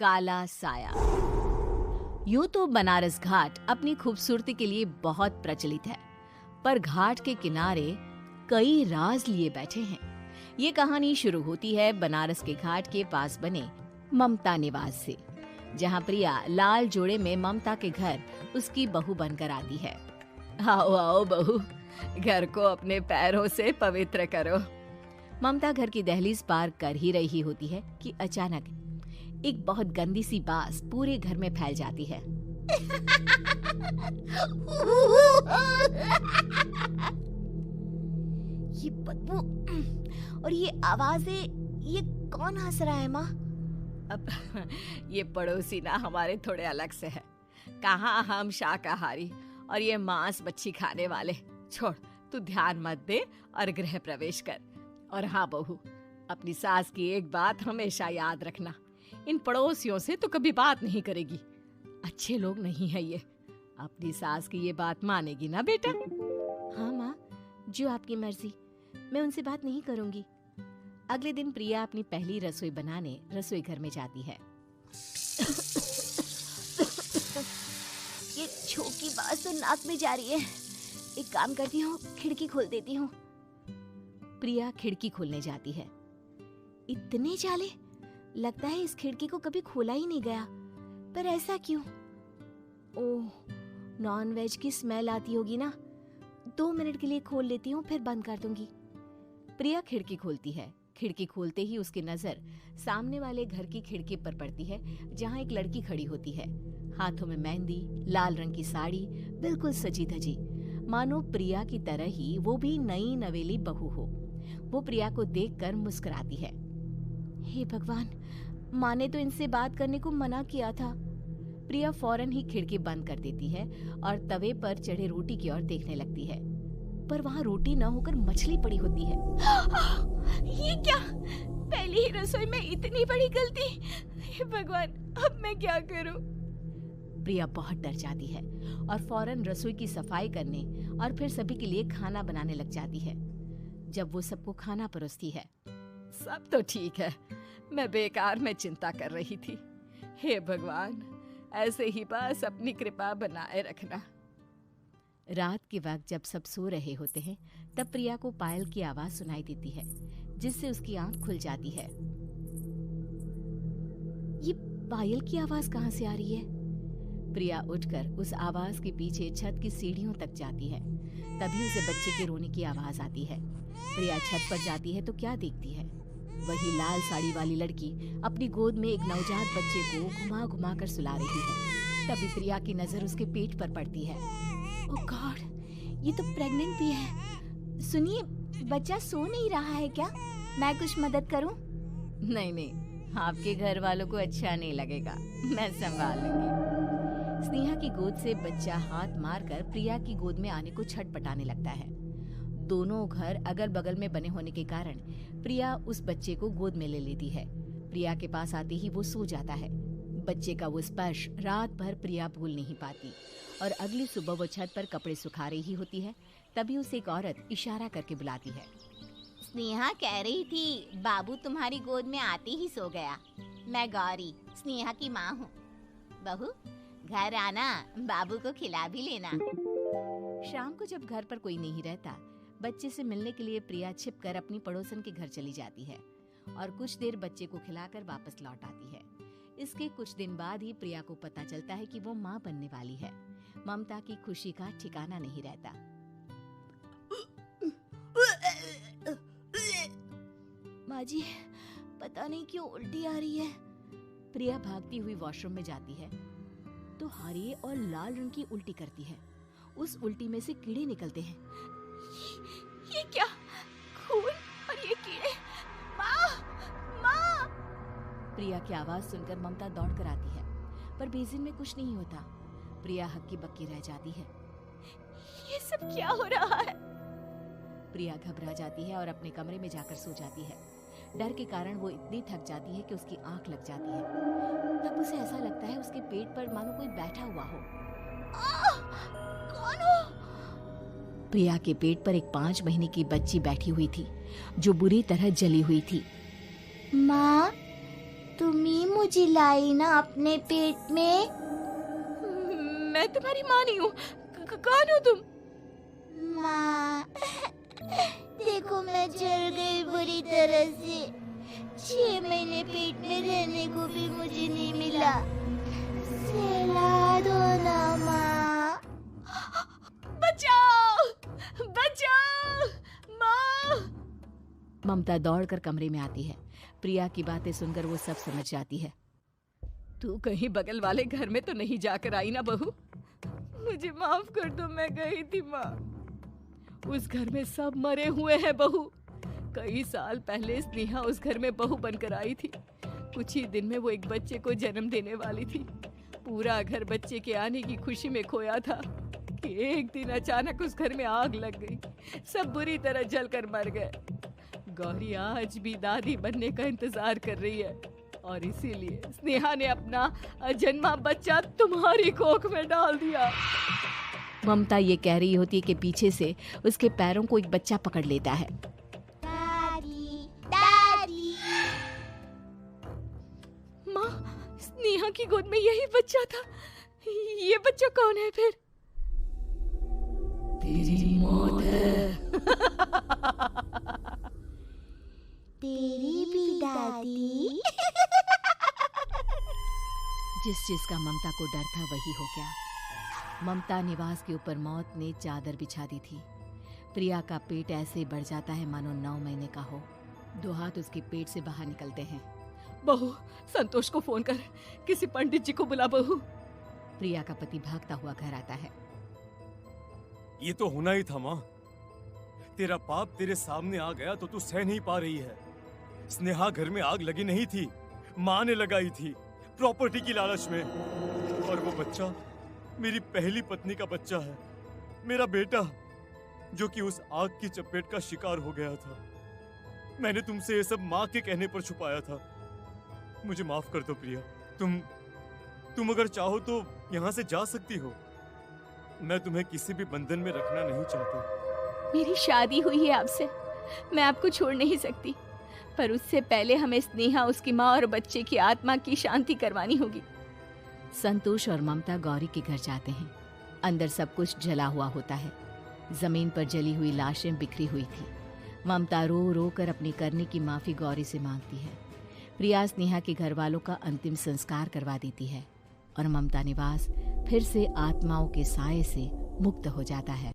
काला साया। यूं तो बनारस घाट अपनी खूबसूरती के लिए बहुत प्रचलित है, पर घाट के किनारे कई राज लिए बैठे हैं। ये कहानी शुरू होती है बनारस के घाट के पास बने ममता निवास से, जहां प्रिया लाल जोड़े में ममता के घर उसकी बहू बनकर आती है। आओ आओ बहू, घर को अपने पैरों से पवित्र करो। ममता घर की दहलीज पार कर ही रही होती है कि अचानक एक बहुत गंदी सी बास पूरे घर में फैल जाती है। ये बदबू और ये आवाजें, ये कौन हंस रहा है माँ? अब ये पड़ोसी ना हमारे थोड़े अलग से है। कहाँ हम शाकाहारी और ये मांस मच्छी खाने वाले। छोड़, तू ध्यान मत दे और गृह प्रवेश कर। और हाँ बहू, अपनी सास की एक बात हमेशा याद रखना, इन पड़ोसियों से तो कभी बात नहीं करेगी। अच्छे लोग नहीं है ये। अपनी सास की ये बात मानेगी ना बेटा? हाँ माँ, जो आपकी मर्जी, मैं उनसे बात नहीं करूंगी। अगले दिन प्रिया अपनी पहली रसोई बनाने रसोई घर में जाती है। ये छोकी बात तो नाक में जा रही है। एक काम करती हूँ, खिड़की खोल देती हूँ। प्रिया खिड़की खोलने जाती है। इतने जाले, लगता है इस खिड़की को कभी खोला ही नहीं गया। पर ऐसा क्यों? ओह, नॉन वेज की स्मेल आती होगी ना। 2 मिनट के लिए खोल लेती हूँ, फिर बंद कर दूंगी। प्रिया खिड़की खोलती है। खिड़की खोलते ही उसकी नजर सामने वाले घर की खिड़की पर पड़ती है, जहाँ एक लड़की खड़ी होती है, हाथों में मेहंदी, लाल रंग की साड़ी, बिल्कुल सजी धजी, मानो प्रिया की तरह ही वो भी नई नवेली बहू हो। वो प्रिया को देखकर मुस्कुराती है। हे भगवान, माँ ने तो इनसे बात करने को मना किया था। प्रिया फौरन ही खिड़की बंद कर देती है और तवे पर चढ़े रोटी की ओर देखने लगती है, पर वहाँ रोटी न होकर मछली पड़ी होती है। ये क्या? पहली ही रसोई में इतनी बड़ी गलती। हे भगवान, अब मैं क्या करूं? प्रिया बहुत डर जाती है और फौरन रसोई की सफाई करने और फिर सभी के लिए खाना बनाने लग जाती है। जब वो सबको खाना परोसती है, सब तो ठीक है, मैं बेकार में चिंता कर रही थी। हे भगवान, ऐसे ही बस अपनी कृपा बनाए रखना। रात के वक्त जब सब सो रहे होते हैं, तब प्रिया को पायल की आवाज सुनाई देती है, जिससे उसकी आंख खुल जाती है। ये पायल की आवाज कहाँ से आ रही है? प्रिया उठकर उस आवाज के पीछे छत की सीढ़ियों तक जाती है। तभी उसे बच्चे के रोने की आवाज आती है। प्रिया छत पर जाती है तो क्या देखती है? वही लाल साड़ी वाली लड़की अपनी गोद में एक नवजात बच्चे को घुमा घुमा कर सुला रही है। तभी प्रिया की नजर उसके पेट पर पड़ती है। ओह गॉड, ये तो प्रेग्नेंट भी है। सुनिए, बच्चा सो नहीं रहा है क्या? मैं कुछ मदद करूं? नहीं नहीं, आपके घर वालों को अच्छा नहीं लगेगा, मैं संभाल लूंगी। स्नेहा की गोद से बच्चा हाथ मारकर प्रिया की गोद में आने को छटपटाने लगता है। दोनों घर अगल बगल में बने होने के कारण प्रिया उस बच्चे को गोद में ले लेती है। प्रिया के पास आते ही वो सो जाता है। बच्चे का वो स्पर्श रात भर प्रिया भूल नहीं पाती और अगली सुबह वो छत पर कपड़े सुखा रही होती है। तभी उसे एक औरत इशारा करके बुलाती है। स्नेहा कह रही थी बाबू तुम्हारी गोद में आते ही सो गया। मैं गौरी, स्नेहा की माँ हूँ। बहू, घर आना, बाबू को खिला भी लेना। शाम को जब घर पर कोई नहीं रहता, बच्चे से मिलने के लिए प्रिया छिपकर अपनी पड़ोसन के घर चली जाती है और कुछ देर बच्चे को खिलाकर वापस लौट आती है। इसके कुछ दिन बाद ही प्रिया को पता चलता है कि वो माँ बनने वाली है। ममता की खुशी का ठिकाना नहीं रहता। माँ जी, पता नहीं क्यों उल्टी आ रही है। प्रिया भागती हुई वॉशरूम में जाती है तो हरे और लाल रंग की उल्टी करती है। उस उल्टी में से कीड़े निकलते हैं। ये क्या? खून और ये कीड़े! माँ! माँ! प्रिया की आवाज सुनकर ममता दौड़ कर आती है, पर बेसिन में कुछ नहीं होता। प्रिया हक्की बक्की रह जाती है। ये सब क्या हो रहा है? प्रिया घबरा जाती है और अपने कमरे में जाकर सो जाती है। डर के कारण वो इतनी थक जाती है कि उसकी आंख लग जाती है। तब उसे ऐसा लगता है उसके पेट पर मानो कोई बैठा हुआ हो। कौन हो? प्रिया के पेट पर एक 5 महीने की बच्ची बैठी हुई थी, जो बुरी तरह जली हुई थी। माँ, तुम ही मुझे लाई ना अपने पेट में। मैं तुम्हारी माँ नहीं हूँ। कौन हो तुम? माँ, देखो मैं जल गई बुरी तरह से। 6 महीने पेट में रहने को भी मुझे नहीं मिला। सहला दो ना माँ। बचाओ, बचाओ, माँ! ममता दौड़कर कमरे में आती है। प्रिया की बातें सुनकर वो सब समझ जाती है। तू कहीं बगल वाले घर में तो नहीं जाकर आई ना बहू? मुझे माफ कर दो, मैं गई थी माँ। उस घर में सब मरे हुए हैं बहू। कई साल पहले स्नेहा उस घर में बहू बनकर आई थी। कुछ ही दिन में वो एक बच्चे को जन्म देने वाली थी। पूरा घर बच्चे के आने की खुशी में खोया था कि एक दिन अचानक उस घर में आग लग गई। सब बुरी तरह जलकर मर गए। गौरी आज भी दादी बनने का इंतजार कर रही है और इसीलिए स्नेहा ने अपना अजन्मा बच्चा तुम्हारी कोख में डाल दिया। ममता ये कह रही होती है कि पीछे से उसके पैरों को एक बच्चा पकड़ लेता है। दादी, दादी। माँ, स्नेहा की गोद में यही बच्चा था। ये बच्चा कौन है फिर? तेरी मौत है। तेरी भी दादी। जिस चीज का ममता को डर था वही हो गया। ममता निवास के ऊपर मौत ने चादर बिछा दी थी। प्रिया का पेट ऐसे बढ़ जाता है मानो 9 महीने का हो। 2 हाथ उसके पेट से बाहर निकलते हैं। बहू, संतोष को फोन कर, किसी पंडित जी को बुला बहू। प्रिया का पति भागता हुआ घर आता है। ये तो होना ही था माँ। तेरा पाप तेरे सामने आ गया तो तू सह नहीं पा रही है। स्नेहा घर में आग लगी नहीं थी, माँ ने लगाई थी, प्रॉपर्टी की लालच में। और वो बच्चा मेरी पहली पत्नी का बच्चा है, मेरा बेटा, जो कि उस आग की चपेट का शिकार हो गया था। मैंने तुमसे ये सब माँ के कहने पर छुपाया था। मुझे माफ कर दो प्रिया। तुम अगर चाहो तो यहाँ से जा सकती हो। मैं तुम्हें किसी भी बंधन में रखना नहीं चाहता। मेरी शादी हुई है आपसे, मैं आपको छोड़ नहीं सकती, पर उससे पहले हमें स्नेहा, उसकी माँ और बच्चे की आत्मा की शांति करवानी होगी। संतोष और ममता गौरी के घर जाते हैं। अंदर सब कुछ जला हुआ होता है। जमीन पर जली हुई लाशें बिखरी हुई थी। ममता रो रो कर अपनी करने की माफी गौरी से मांगती है। प्रिया स्नेहा के घर वालों का अंतिम संस्कार करवा देती है और ममता निवास फिर से आत्माओं के साए से मुक्त हो जाता है।